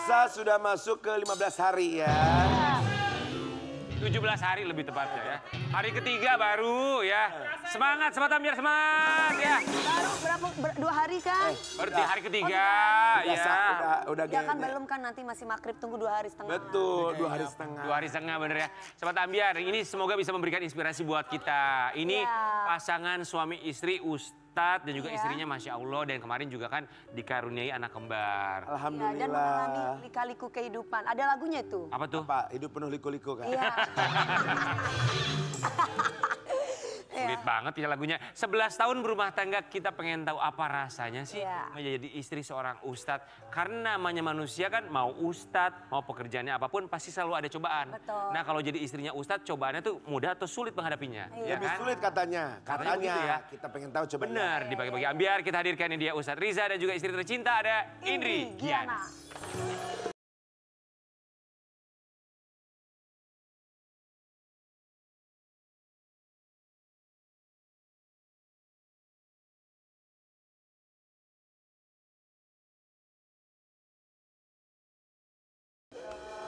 puasa sudah masuk ke 15 hari ya. 17 hari lebih tepatnya ya. Hari ketiga baru ya. Semangat, Sobat Ambiar, semangat ya. Baru berapa, 2 hari kan? Berarti hari ketiga ya. Udah Ya kan belum kan nanti masih maghrib, tunggu 2 hari setengah. Betul, 2 hari setengah. 2 hari setengah bener ya. Sobat Ambiar, ini semoga bisa memberikan inspirasi buat kita. Ini pasangan suami istri Ustadz dan juga istrinya Masya Allah. Dan kemarin juga kan dikaruniai anak kembar. Alhamdulillah. Ya, dan mengalami lika-liku kehidupan. Ada lagunya itu. Apa tuh? Apa? Hidup penuh liku-liku kan? Iya. Sulit banget ya lagunya. 11 tahun berumah tangga, kita pengen tahu apa rasanya sih menjadi istri seorang ustadz. Karena namanya manusia kan mau ustadz, mau pekerjaannya apapun pasti selalu ada cobaan. Betul. Nah kalau jadi istrinya ustadz, cobaannya tuh mudah atau sulit menghadapinya? Lebih kan? sulit katanya. Katanya begitu ya. Kita pengen tahu coba. Benar, di Pagi-Pagi Ambiar kita hadirkan ini dia Ustadz Riza dan juga istri tercinta ada Indri Giana.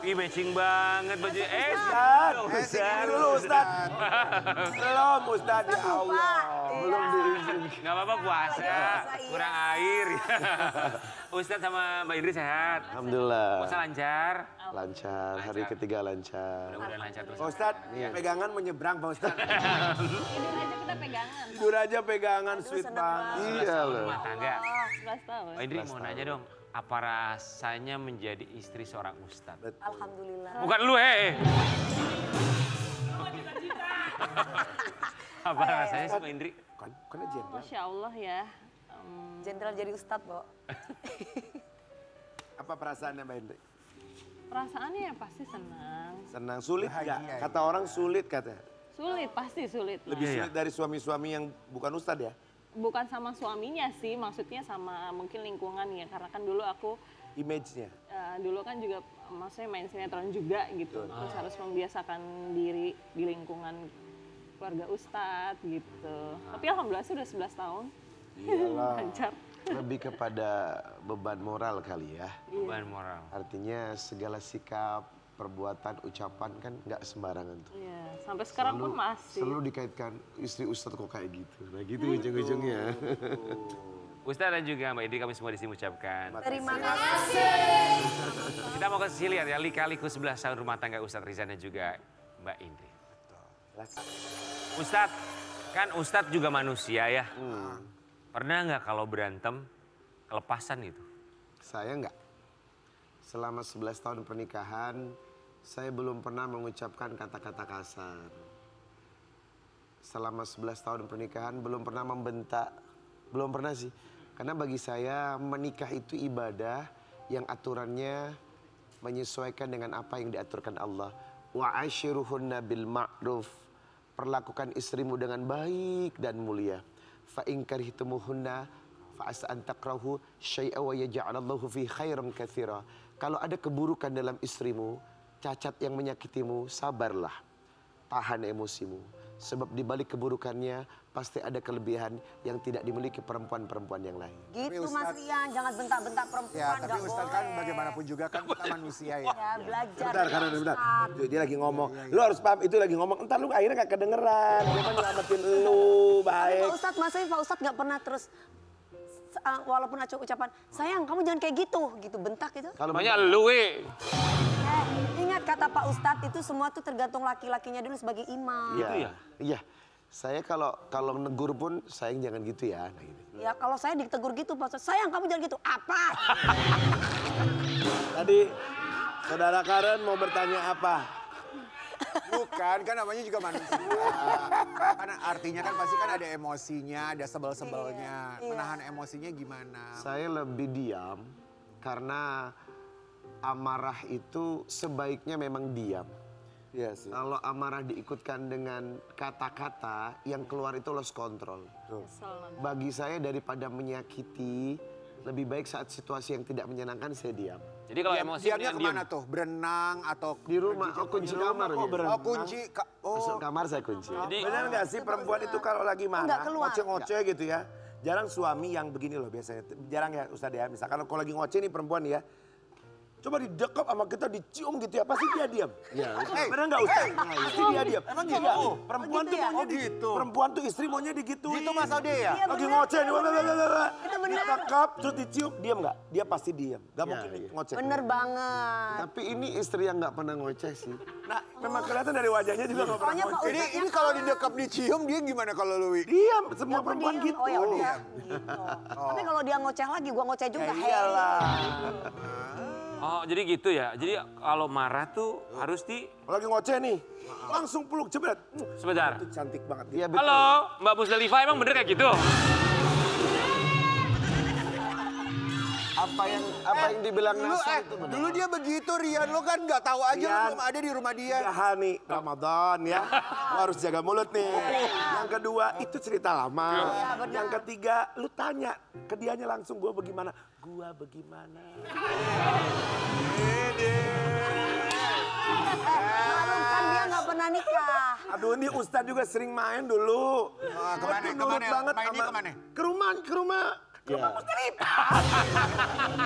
Ih, matching banget baju. Ustadz dulu Ustadz. Belum Ustadz, ya Allah. Belum diizin. Gak apa-apa puasa, kurang air. Ustadz sama Mbak Indri sehat? Alhamdulillah. Puasa lancar? Lancar, hari ketiga lancar. Mudah-mudahan lancar terus. Pak Ustadz, pegangan menyeberang Pak Ustadz. Tidur aja kita pegangan. Tidur aja pegangan, sweet banget. Iya loh. Rumah tangga. 11 tahun. Mbak Indri mau nanya dong, apa rasanya menjadi istri seorang ustadz? Alhamdulillah. Bukan lu, Apa rasanya sih Mbak Indri? Kan jenderal. Masya Allah ya. Jenderal jadi ustadz, Bo. Apa perasaannya Mbak Indri? Perasaannya ya pasti senang. Senang, sulit nggak? Kata orang sulit katanya. Sulit, pasti sulit. Lebih sulit dari suami-suami yang bukan ustadz ya? Bukan sama suaminya sih, maksudnya sama mungkin lingkungan ya. Karena kan dulu aku, Image-nya. dulu kan juga maksudnya main sinetron juga gitu. Terus harus membiasakan diri di lingkungan keluarga ustadz gitu. Tapi alhamdulillah sudah 11 tahun. Iyalah. Lancar. Lebih kepada beban moral kali ya. Beban moral. Artinya segala sikap, perbuatan, ucapan kan nggak sembarangan tuh. Iya, sampai sekarang pun masih. Selalu dikaitkan istri ustadz kok kayak gitu. Nah gitu ujung-ujungnya. Ustadz dan juga Mbak Indri kami semua di sini mengucapkan. Terima kasih. Kita mau kasih lihat ya lika-liku 11 tahun rumah tangga Ustadz Riza dan juga Mbak Indri. Ustadz, kan Ustadz juga manusia ya. Pernah nggak kalau berantem kelepasan gitu? Saya nggak. Selama 11 tahun pernikahan, saya belum pernah mengucapkan kata-kata kasar. Selama 11 tahun pernikahan belum pernah membentak. Belum pernah sih. Karena bagi saya menikah itu ibadah yang aturannya menyesuaikan dengan apa yang diaturkan Allah. Wa ashiruhunna bil ma'ruf. Perlakukan istrimu dengan baik dan mulia. Fa in karihtumuhunna fa asa an takrahu syai'a wa yaj'alallahu fi khairan katsira. Kalau ada keburukan dalam istrimu, cacat yang menyakitimu, sabarlah. Tahan emosimu. Sebab di balik keburukannya pasti ada kelebihan yang tidak dimiliki perempuan-perempuan yang lain. Gitu Mas Rian, jangan bentak-bentak perempuan. Ya, tapi Ustadz kan bagaimanapun juga kan kita manusia ya. Ya, belajar. Bentar. Dia lagi ngomong. Lu harus paham itu lagi ngomong. Entar lu akhirnya gak kedengeran. Dia kan nyelamatin lu, baik. Pak Ustadz, maksudnya Pak Ustadz gak pernah terus, walaupun ada ucapan, sayang kamu jangan kayak gitu bentak gitu. Kalau Banyak lu, Ingat kata Pak Ustadz itu semua tuh tergantung laki-lakinya dulu sebagai imam. Iya. Iya. Saya kalau negur pun sayang jangan gitu ya. Nah, gitu. Ya kalau saya ditegur gitu Pak Ustadz, sayang kamu jangan gitu. Apa? Tadi saudara Karen mau bertanya apa? Bukan, kan namanya juga manusia. Kan artinya kan pasti kan ada emosinya, ada sebel-sebelnya. Menahan emosinya gimana? Saya lebih diam karena amarah itu sebaiknya memang diam. Iya sih. Kalau amarah diikutkan dengan kata-kata yang keluar itu lost control. Bagi saya daripada menyakiti, lebih baik saat situasi yang tidak menyenangkan saya diam. Jadi kalau emosi Diamnya kemana tuh? Berenang atau Di rumah, kunci kamar. Oh kunci, Masuk kamar saya kunci. Jadi Benar nggak sih perempuan itu kalau lagi Nggak marah, keluar. ngoceh-ngoceh gitu ya. Jarang suami yang begini loh biasanya. Jarang ya Ustadz ya. Misalkan kalau lagi ngoceh nih perempuan ya. Coba didekap sama kita, dicium gitu ya, pasti dia diam. Iya. Bener nggak Ustaz? Pasti dia diam. Emang Iya. gitu? Perempuan tuh ya? maunya gitu. Perempuan tuh istri maunya digituin. Gitu Mas Ade ya? Iya, Lagi bener. ngoceh nih, Itu bener. didekap terus dicium, diam nggak? Dia pasti diam. Gak mungkin ngoceh. Bener banget. Tapi ini istri yang nggak pernah ngoceh sih. Nah, memang kelihatan dari wajahnya juga nggak pernah Soalnya Pak ngoceh. Ustadznya Ini kalau didekap dicium dia gimana kalau Lui? Diam, semua Gua perempuan diam. gitu. Oh ya udah gitu. Tapi kalau dia ngoceh lagi, gua ngoceh juga. Ya iyalah. Oh, jadi gitu ya. Jadi kalau marah tuh harus di... Lagi ngoceh nih, langsung peluk jebret. Sebentar. Itu cantik banget. Iya betul. Halo, Mbak Musdalifah, emang bener kayak gitu? Apa yang dibilang Dulu, Nasar itu benar. dulu dia begitu Rian, lo kan nggak tahu aja lo Rian. belum ada di rumah dia. Ya nih, Ramadan ya. Lu harus jaga mulut nih. Yang kedua, itu cerita lama. Yang ketiga, lu tanya ke dianya langsung, gua bagaimana? Gua bagaimana? Malu kan dia nggak pernah nikah. Aduh, ini Ustadz juga sering main dulu. Kemana? Itu nurut Kemana? banget Mainnya sama- kemana? Ke rumah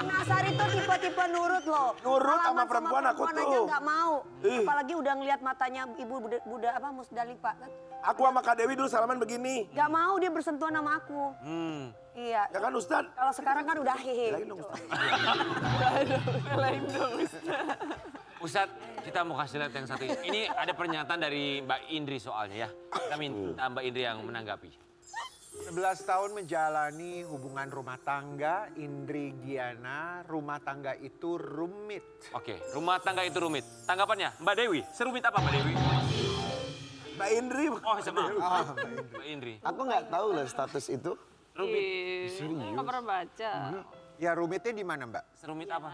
Nasar itu tipe-tipe nurut loh. Nurut sama Salaman perempuan aku perempuan tuh. aja nggak mau. Ih. Apalagi udah ngeliat matanya ibu Buddha apa Musdalifah. Aku sama Kak Dewi dulu salaman begini. Gak mau dia bersentuhan sama aku. Iya. Ya kan Ustadz? Kalau sekarang kan udah hehe. Bilangin dong, Gitu. Ustadz. Ustadz, kita mau kasih lihat yang satu ini. Ini ada pernyataan dari Mbak Indri soalnya ya. Kita minta Mbak Indri yang menanggapi. 11 tahun menjalani hubungan rumah tangga, Indri Giana, rumah tangga itu rumit. Oke, rumah tangga itu rumit. Tanggapannya, Mbak Dewi, serumit apa Mbak Dewi? Mbak Indri. Oh, sama. Mbak Indri. Aku nggak tahu lah status itu. Rumit. Nggak pernah baca. Ya rumitnya di mana Mbak? Serumit apa?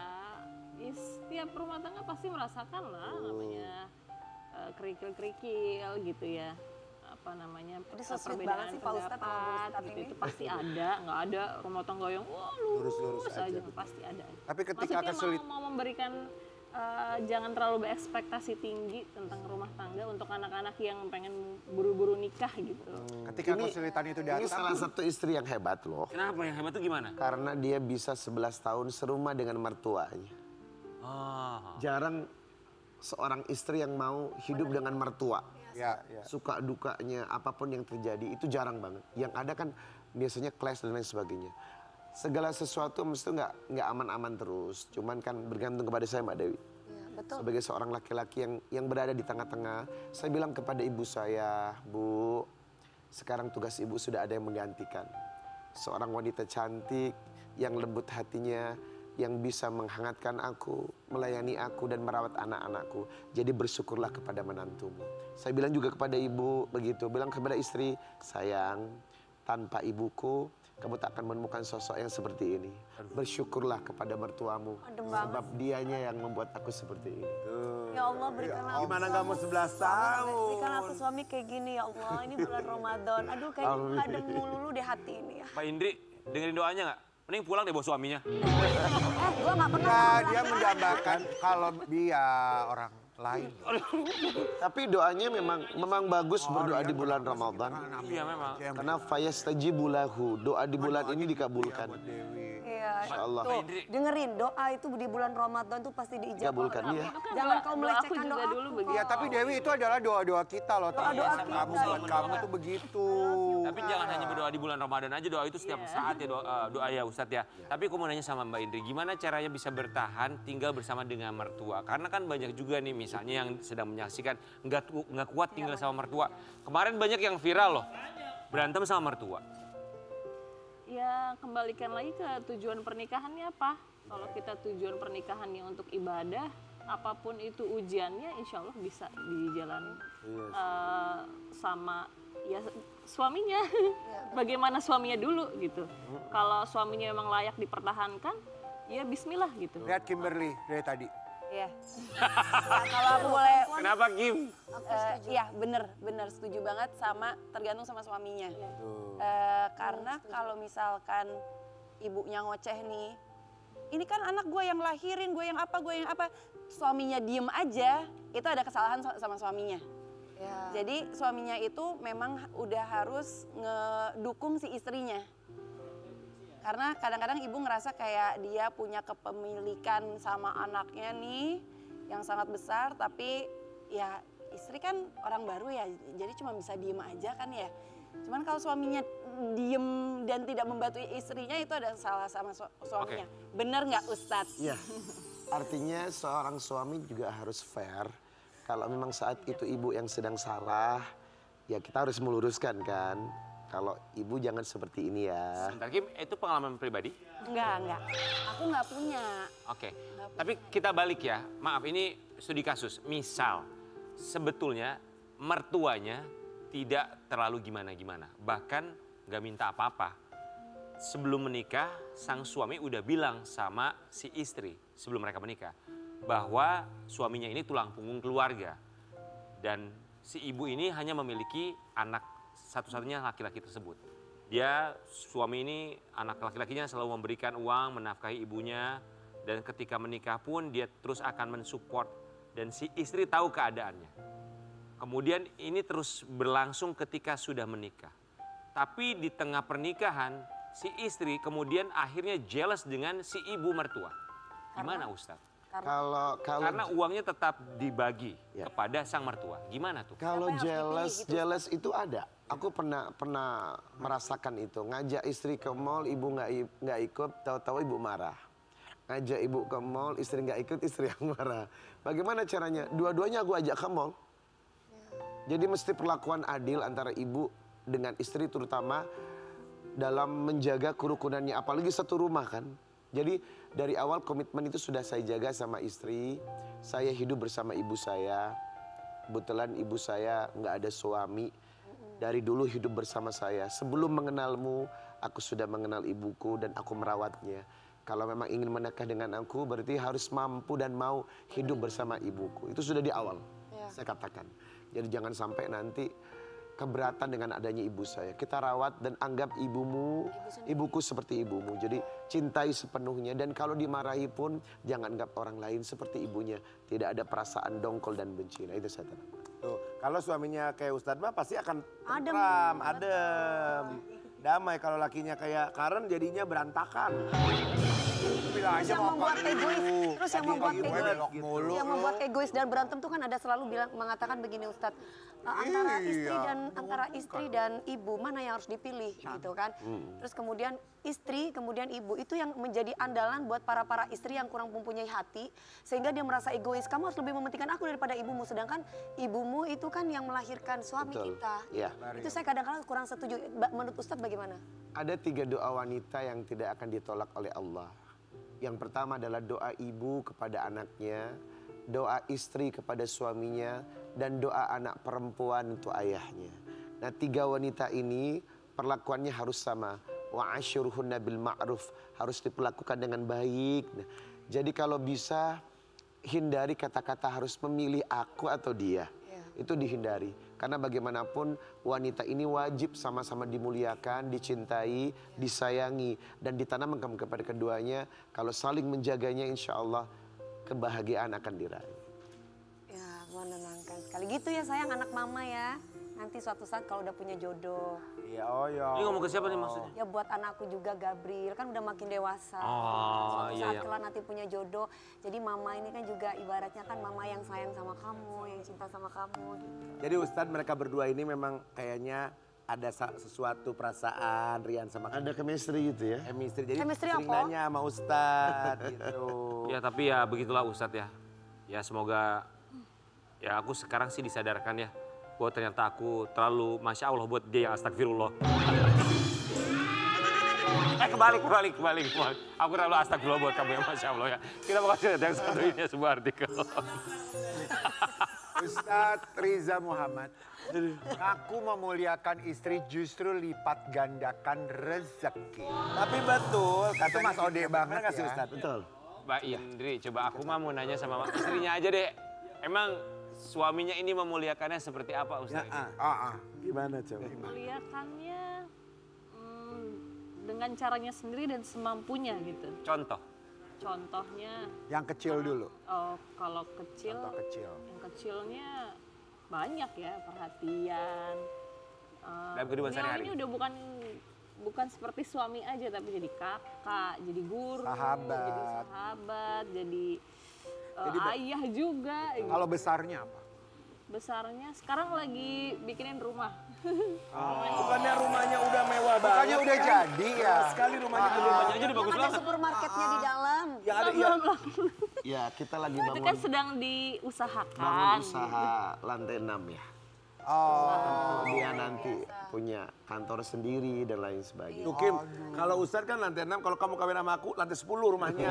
Setiap rumah tangga pasti merasakan lah namanya kerikil-kerikil gitu ya. Apa namanya, Jadi so sweet banget sih Pak Ustadz sama Bu pendapat Ustadz gitu, ini. itu pasti ada, nggak ada rumah tangga yang wah lurus aja, pasti ada. Tapi ketika Maksudnya kesulit- mau memberikan jangan terlalu berekspektasi tinggi tentang rumah tangga untuk anak-anak yang pengen buru-buru nikah gitu. Ketika kesulitan itu Ini datang, salah satu istri yang hebat loh. Kenapa yang hebat tuh gimana? Karena dia bisa 11 tahun serumah dengan mertuanya. Oh. Jarang seorang istri yang mau hidup dengan mertua. ya, Suka dukanya, apapun yang terjadi itu jarang banget. Yang ada kan biasanya clash dan lain sebagainya. Segala sesuatu mesti nggak aman-aman terus. Cuman kan bergantung kepada saya Mbak Dewi. Iya, betul. Sebagai seorang laki-laki yang berada di tengah-tengah, saya bilang kepada ibu saya, Bu, sekarang tugas ibu sudah ada yang menggantikan. Seorang wanita cantik, yang lembut hatinya, yang bisa menghangatkan aku, melayani aku dan merawat anak-anakku. Jadi bersyukurlah kepada menantumu. Saya bilang juga kepada ibu begitu, bilang kepada istri, sayang, tanpa ibuku kamu tak akan menemukan sosok yang seperti ini. Bersyukurlah kepada mertuamu, sebab dianya yang membuat aku seperti ini. Ya Allah berikanlah aku Gimana suami- nggak mau 11 tahun? Berikanlah aku suami kayak gini ya Allah. Ini bulan Ramadan. Aduh kayaknya Amin. adem mulu deh hati ini ya. Pak Indri, dengerin doanya nggak? Mending pulang deh bawa suaminya. Gua nggak pernah. nah, dia mendambakan kalau dia orang lain. Tapi doanya memang bagus berdoa di bulan Ramadan. Iya memang. Karena fayastajibu lahu, doa di bulan ini dikabulkan. Iya. Insyaallah. Tuh, dengerin doa itu di bulan Ramadan tuh pasti diijabah. Dikabulkan iya. Jangan kau Doa aku melecehkan juga doa dulu aku. begitu. Ya tapi Dewi itu adalah doa-doa kita loh. Doa-doa Kamu kita, buat iya. kamu tuh begitu. Tapi jangan hanya berdoa di bulan Ramadan aja, doa itu setiap saat ya doa ya Ustadz ya. Tapi aku mau nanya sama Mbak Indri, gimana caranya bisa bertahan tinggal bersama dengan mertua? Karena kan banyak juga nih misalnya yang sedang menyaksikan nggak kuat tinggal sama mertua. Kemarin banyak yang viral loh, berantem sama mertua. Ya kembalikan lagi ke tujuan pernikahannya apa. Kalau kita tujuan pernikahannya untuk ibadah, apapun itu ujiannya insya Allah bisa dijalani sama ya suaminya. Bagaimana suaminya dulu gitu. Kalau suaminya memang layak dipertahankan, ya bismillah gitu. Lihat Kimberly dari tadi. Iya. Kalau aku boleh, Kenapa Kim? iya bener setuju banget sama tergantung sama suaminya. Karena kalau misalkan ibunya ngoceh nih, ini kan anak gue yang lahirin, gue yang apa, suaminya diem aja, itu ada kesalahan sama suaminya. Ya. Jadi suaminya itu memang udah harus ngedukung si istrinya. Karena kadang-kadang ibu ngerasa kayak dia punya kepemilikan sama anaknya nih yang sangat besar, tapi ya istri kan orang baru ya, jadi cuma bisa diem aja kan ya. Cuman kalau suaminya diem dan tidak membantu istrinya itu ada salah sama suaminya. Bener nggak Ustadz? Iya. Artinya seorang suami juga harus fair. Kalau memang saat itu ibu yang sedang salah, ya kita harus meluruskan kan. Kalau ibu jangan seperti ini ya. Sebentar Kim, itu pengalaman pribadi? Enggak. Aku nggak punya. Oke, tapi kita balik ya. Maaf, ini studi kasus. Misal, sebetulnya mertuanya tidak terlalu gimana-gimana. Bahkan nggak minta apa-apa. Sebelum menikah, sang suami udah bilang sama si istri sebelum mereka menikah. Bahwa suaminya ini tulang punggung keluarga. Dan si ibu ini hanya memiliki anak satu-satunya laki-laki tersebut. Dia, suami ini, anak laki-lakinya selalu memberikan uang, menafkahi ibunya. Dan ketika menikah pun dia terus akan mensupport. Dan si istri tahu keadaannya. Kemudian ini terus berlangsung ketika sudah menikah. Tapi di tengah pernikahan, si istri kemudian akhirnya jealous dengan si ibu mertua. Gimana Ustadz? Karena uangnya tetap dibagi kepada sang mertua. Gimana tuh? Kalau jealous itu ada. Aku pernah merasakan itu. Ngajak istri ke mall, ibu nggak ikut, tahu-tahu ibu marah. Ngajak ibu ke mall, istri nggak ikut, istri yang marah. Bagaimana caranya? Dua-duanya aku ajak ke mall. Jadi mesti perlakuan adil antara ibu dengan istri, terutama dalam menjaga kerukunannya. Apalagi satu rumah kan. Jadi dari awal komitmen itu sudah saya jaga sama istri. Saya hidup bersama ibu saya. Kebetulan ibu saya nggak ada suami. Dari dulu hidup bersama saya. Sebelum mengenalmu, aku sudah mengenal ibuku dan aku merawatnya. Kalau memang ingin menikah dengan aku, berarti harus mampu dan mau hidup bersama ibuku. Itu sudah di awal, saya katakan. Jadi jangan sampai nanti keberatan dengan adanya ibu saya. Kita rawat dan anggap ibuku seperti ibumu. Jadi cintai sepenuhnya. Dan kalau dimarahi pun, jangan anggap orang lain seperti ibunya. Tidak ada perasaan dongkol dan benci. Nah itu saya tanamkan. Tuh, kalau suaminya kayak Ustadz mah pasti akan Adem. adem. Damai. Kalau lakinya kayak Karen jadinya berantakan. Terus yang membuat egois, Mulu. yang membuat egois dan berantem tuh kan ada selalu mengatakan begini Ustadz, antara istri dan ibu mana yang harus dipilih gitu kan. Terus kemudian istri, kemudian ibu itu yang menjadi andalan buat para istri yang kurang mempunyai hati sehingga dia merasa egois. Kamu harus lebih mementingkan aku daripada ibumu, sedangkan ibumu itu kan yang melahirkan suami kita. Ya. Itu saya kadang-kadang kurang setuju. Menurut Ustadz bagaimana? Ada 3 doa wanita yang tidak akan ditolak oleh Allah. Yang pertama adalah doa ibu kepada anaknya, doa istri kepada suaminya, dan doa anak perempuan untuk ayahnya. Nah 3 wanita ini perlakuannya harus sama. Wa asyuruhunna bil ma'ruf, harus diperlakukan dengan baik. Nah, jadi kalau bisa hindari kata-kata harus memilih aku atau dia. Itu dihindari. Karena bagaimanapun wanita ini wajib sama-sama dimuliakan, dicintai, disayangi. Dan ditanamkan kepada keduanya. Kalau saling menjaganya insya Allah kebahagiaan akan diraih. Ya menenangkan sekali. Gitu ya sayang anak mama ya. Nanti suatu saat kalau udah punya jodoh. Iya, oh ya. Ini ngomong ke siapa nih maksudnya? Ya buat anakku juga Gabriel, kan udah makin dewasa. Oh, Suatu iya, saat iya. kelak nanti punya jodoh. Jadi mama ini kan juga ibaratnya kan mama yang sayang sama kamu, yang cinta sama kamu gitu. Jadi Ustadz mereka berdua ini memang kayaknya ada sesuatu perasaan Rian sama Ada chemistry gitu ya. chemistry. Jadi Chemistry sering apa? nanya sama Ustadz gitu. Ya tapi ya begitulah Ustadz ya. Ya semoga ya aku sekarang sih disadarkan ya. Bahwa ternyata aku terlalu Masya Allah buat dia yang astagfirullah. Kebalik. Aku terlalu astagfirullah buat kamu yang Masya Allah ya. Kita bakal lihat yang satu ini sebuah artikel. Ustadz Riza Muhammad, aku memuliakan istri justru lipat gandakan rezeki. Tapi betul, Itu Mas Ode banget nggak sih ya. Ustadz? Betul. Mbak Indri, coba aku mah mau nanya sama istrinya aja deh. Emang suaminya ini memuliakannya seperti apa Ustaz? Gimana coba? Muliakannya dengan caranya sendiri dan semampunya gitu. Contoh. Contohnya, Yang kecil dulu. kalau kecil, Contoh kecil. yang kecilnya banyak ya perhatian. Dalam kehidupan Beliau sehari-hari. ini udah bukan bukan seperti suami aja, tapi jadi kakak, jadi guru, Sahabat. jadi sahabat, jadi ayah juga. Kalau besarnya apa? Besarnya sekarang lagi bikinin rumah. Bukannya rumahnya udah mewah banget. Bukannya udah jadi ya? Sekali rumahnya Rumahnya aja udah bagus Ada banget. supermarketnya di dalam. yang ada ya. Ya, kita lagi Itu kan bangun sedang diusahakan. bangun usaha lantai 6 ya. Oh. Dia nanti punya kantor sendiri dan lain sebagainya. Tuh Kim, kalau Ustadz kan lantai 6, kalau kamu kawin sama aku lantai 10 rumahnya.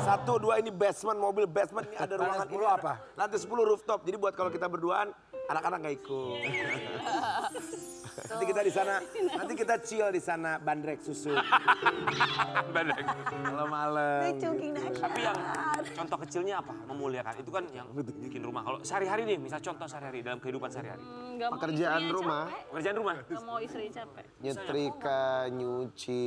1, 2 ini basement, mobil basement, ini ada ruangan. Lantai 10 ini ada- apa? Lantai 10 rooftop. Jadi buat kalau kita berduaan, anak-anak nggak ikut. Nanti kita di sana, nanti kita chill di sana, bandrek susu. Bandeng. Kalau malam. Tapi yang contoh kecilnya apa? Memuliakan. Itu kan yang bikin rumah. Kalau sehari-hari nih, misal contoh sehari-hari dalam kehidupan sehari-hari. Nggak mau Pekerjaan istrinya rumah. capek, Pekerjaan rumah. nggak mau istri capek. Nyetrika, nyuci,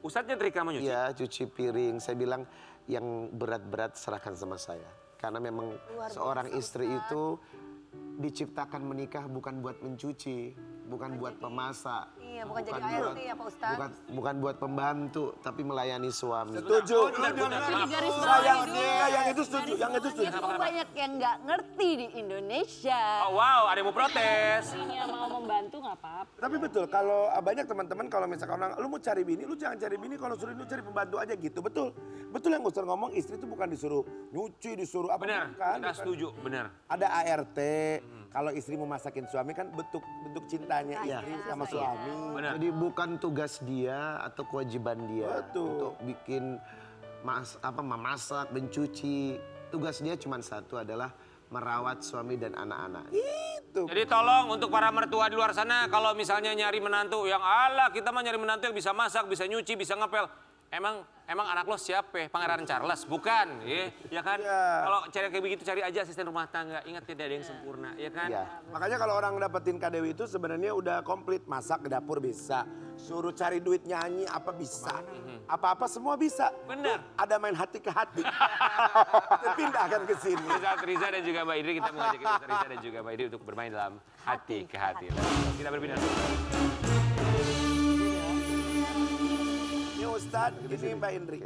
Ustadznya Trika mau nyuci? ya cuci piring. Saya bilang yang berat-berat serahkan sama saya. Karena memang seorang istri itu diciptakan menikah bukan buat mencuci, bukan buat pemasak. Iya, bukan jadi ART ya Pak Ustadz. Bukan buat pembantu, tapi melayani suami. Setuju. Yang itu setuju, yang itu setuju. Itu banyak yang nggak ngerti di Indonesia. Oh, wow, ada yang mau protes. Istrinya mau membantu nggak apa-apa. Tapi betul, kalau banyak teman-teman kalau misalkan orang, lu mau cari bini, lu jangan cari bini, kalau suruh lu cari pembantu aja gitu. Betul. Betul yang Ustaz ngomong, istri itu bukan disuruh nyuci, disuruh apa. Benar, bukan, kita bukan. setuju, benar. Ada ART, kalau istri mau masakin suami kan bentuk cintanya istri sama suami. Benar. Jadi bukan tugas dia atau kewajiban dia Betul. untuk bikin memasak, mencuci. Tugas dia cuma satu adalah merawat suami dan anak-anak. Itu. Jadi tolong untuk para mertua di luar sana, kalau misalnya nyari menantu yang ala, kita mah nyari menantu yang bisa masak, bisa nyuci, bisa ngepel. Emang anak lo siapa? Pangeran Charles? Bukan, ya kan? Iya. Kalau cari kayak begitu cari aja asisten rumah tangga. Ingat tidak ada yang sempurna, ya kan? Ya. Makanya kalau orang dapetin KDW itu sebenarnya udah komplit. Masak ke dapur bisa. Suruh cari duit nyanyi apa bisa. Apa-apa semua bisa. Benar. Ada main hati ke hati. Pindahkan ke sini. Saat Riza dan juga Mbak Indri, kita mengajak Ustaz Riza dan juga Mbak Indri untuk bermain dalam hati ke hati. Kita berpindah. Ini Ustadz, ini Mbak Indri.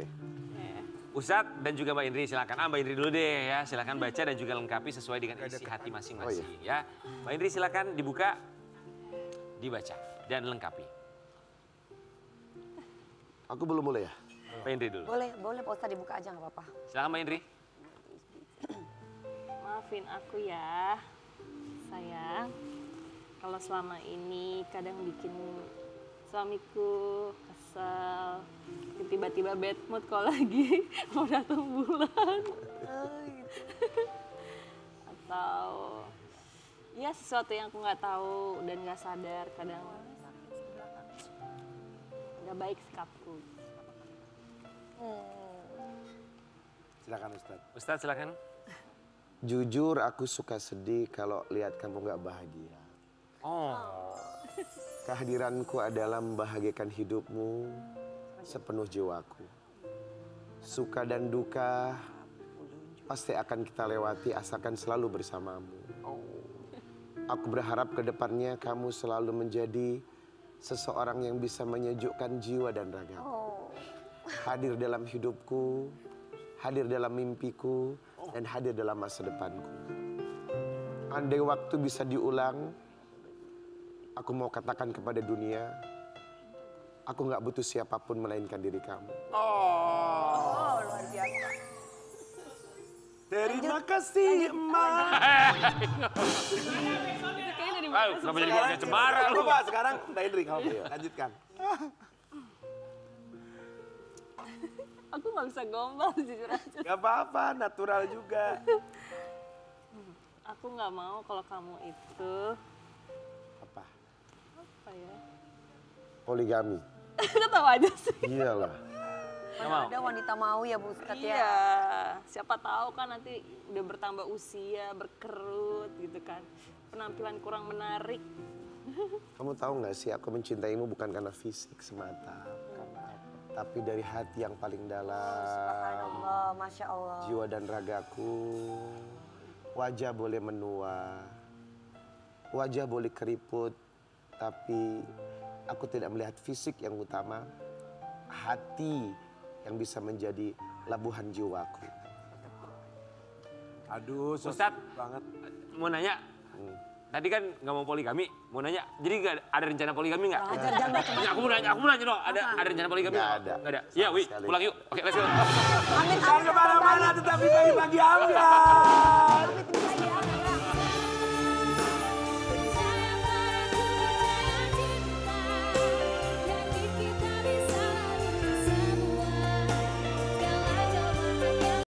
Ustadz dan juga Mbak Indri silakan. Mbak Indri dulu deh ya, silakan baca dan juga lengkapi sesuai dengan isi hati masing-masing ya. Mbak Indri silakan dibuka, dibaca dan lengkapi. Aku belum mulai ya? Mbak Indri dulu. Boleh Pak Ustadz dibuka aja nggak apa-apa. Silakan Mbak Indri. Maafin aku ya, sayang. Kalau selama ini kadang bikin suamiku kesel, tiba-tiba bad mood kalau lagi mau datang bulan. Atau ya sesuatu yang aku nggak tahu dan nggak sadar kadang nggak baik sikapku. Silakan Ustadz. Ustadz silakan. Jujur aku suka sedih kalau lihat kamu gak bahagia. Oh, Kehadiranku adalah membahagiakan hidupmu sepenuh jiwaku. Suka dan duka pasti akan kita lewati asalkan selalu bersamamu. Aku berharap ke depannya kamu selalu menjadi seseorang yang bisa menyejukkan jiwa dan ragaku. Hadir dalam hidupku, hadir dalam mimpiku, dan hadir dalam masa depanku. Andai waktu bisa diulang, aku mau katakan kepada dunia, aku gak butuh siapapun melainkan diri kamu. Luar biasa. Terima kasih emak. kenapa jadi keluarga cemara lu? Coba sekarang Mbak Indri kamu lanjutkan. Aku nggak bisa gombal jujur aja. Gak apa-apa, natural juga. Aku nggak mau kalau kamu itu Apa? apa ya? Poligami. Ketawa aja sih. Iyalah. mau. Ada wanita mau ya Bu Ustadz ya. Iya, siapa tahu kan nanti udah bertambah usia, berkerut gitu kan. Penampilan kurang menarik. Kamu tahu gak sih, aku mencintaimu bukan karena fisik semata. Tapi dari hati yang paling dalam. Allah, Masya Allah. Jiwa dan ragaku. Wajah boleh menua. Wajah boleh keriput. Tapi aku tidak melihat fisik yang utama, hati yang bisa menjadi labuhan jiwaku. Aduh, so Ustadz, sweet banget. mau nanya, tadi kan nggak mau poligami, mau nanya, jadi nggak ada rencana poligami nggak? Aku mau nanya dong, ada rencana poligami Nggak nggak? ada. Nggak ada. Ya, Wi, Sekali. pulang yuk. Oke, let's go. Jangan kemana-mana, tetap di pagi-pagi Ambiar. Pamit dulu ya.